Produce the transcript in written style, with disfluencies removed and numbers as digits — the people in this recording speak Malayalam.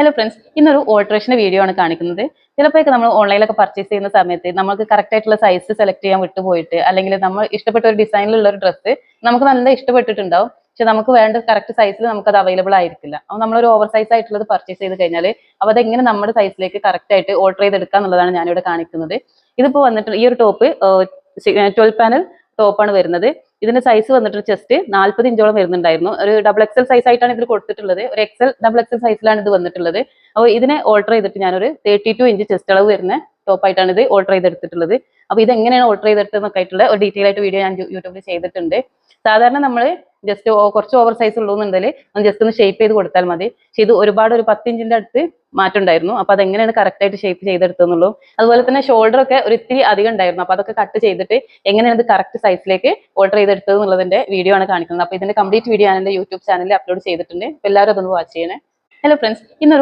ഹലോ ഫ്രണ്ട്സ്, ഇന്നൊരു ഓൾട്രേഷൻ വീഡിയോ ആണ് കാണിക്കുന്നത്. ചിലപ്പോഴൊക്കെ നമ്മൾ ഓൺലൈനിലൊക്കെ പർച്ചേസ് ചെയ്യുന്ന സമയത്ത് നമുക്ക് കറക്റ്റ് ആയിട്ടുള്ള സൈസ് സെലക്ട് ചെയ്യാൻ വിട്ടുപോയിട്ട്, അല്ലെങ്കിൽ നമ്മൾ ഇഷ്ടപ്പെട്ട ഒരു ഡിസൈനിലുള്ള ഒരു ഡ്രസ്സ് നമുക്ക് നല്ല ഇഷ്ടപ്പെട്ടിട്ടുണ്ടാവും, പക്ഷെ നമുക്ക് വേണ്ട കറക്റ്റ് സൈസിൽ നമുക്ക് അത് അവൈലബിൾ ആയിരിക്കില്ല. അപ്പോൾ നമ്മളൊരു ഓവർ സൈസ് ആയിട്ടുള്ളത് പർച്ചേസ് ചെയ്ത് കഴിഞ്ഞാൽ അപ്പോൾ അതെങ്ങനെ നമ്മുടെ സൈസിലേക്ക് കറക്റ്റ് ആയിട്ട് ഓൾട്ടർ ചെയ്തെടുക്കുക എന്നുള്ളതാണ് ഞാനിവിടെ കാണിക്കുന്നത്. ഇതിപ്പോൾ വന്നിട്ട് ഈ ഒരു ടോപ്പ് 12 പാനൽ ടോപ്പാണ് വരുന്നത്. ഇതിന്റെ സൈസ് വന്നിട്ട് ചെസ്റ്റ് 40 ഇഞ്ചോളം വരുന്നുണ്ടായിരുന്നു. ഒരു ഡബിൾ എക്സൽ സൈസ് ആയിട്ടാണ് ഇതിൽ കൊടുത്തിട്ടുള്ളത്. ഒരു എക്സൽ ഡബിൾ എക്സൽ സൈസിലാണ് ഇത് വന്നിട്ടുള്ളത്. അപ്പോൾ ഇതിനെ ഓൾട്ടർ ചെയ്തിട്ട് ഞാനൊരു 32 ഇഞ്ച് ചെസ്റ്റ് അളവ് വരുന്ന ടോപ്പായിട്ടാണ് ഇത് ഓൾട്ടർ ചെയ്തെടുത്തിട്ടുള്ളത്. അപ്പോൾ ഇത് എങ്ങനെയാണ് ഓൾട്ടർ ചെയ്തെടുത്തതെന്നൊക്കെ ആയിട്ടുള്ള ഒരു ഡീറ്റെയിൽ ആയിട്ട് വീഡിയോ ഞാൻ യൂട്യൂബിൽ ചെയ്തിട്ടുണ്ട്. സാധാരണ നമ്മൾ ജസ്റ്റ് കുറച്ച് ഓവർ സൈസ് ഉള്ളൂന്നുണ്ടെങ്കിൽ ജസ്റ്റ് ഒന്ന് ഷേപ്പ് ചെയ്ത് കൊടുത്താൽ മതി. പക്ഷെ ഇത് ഒരുപാട് ഒരു 10 ഇഞ്ചിന്റെ അടുത്ത് മാറ്റുണ്ടായിരുന്നു. അപ്പൊ അതെങ്ങനെയാണ് കറക്റ്റ് ആയിട്ട് ഷേപ്പ് ചെയ്തെടുത്തെന്നുള്ളൂ. അതുപോലെ തന്നെ ഷോൾഡർ ഒക്കെ ഒരു ഇത്തിരി അധികം ഉണ്ടായിരുന്നു. അപ്പൊ അതൊക്കെ കട്ട് ചെയ്തിട്ട് എങ്ങനെയാണ് ഇത് കറക്റ്റ് സൈസിലേക്ക് ഓൾട്ടർ ചെയ്തെടുത്തത് എന്നുള്ളതിന്റെ വീഡിയോ ആണ് കാണിക്കുന്നത്. അപ്പൊ ഇതിന്റെ കംപ്ലീറ്റ് വീഡിയോ ഞാൻ എന്റെ യൂട്യൂബ് ചാനലിൽ അപ്ലോഡ് ചെയ്തിട്ടുണ്ട്. എല്ലാവരും അതൊന്ന് വാച്ച് ചെയ്യണേ. ഹലോ ഫ്രണ്ട്സ്, ഇന്നൊരു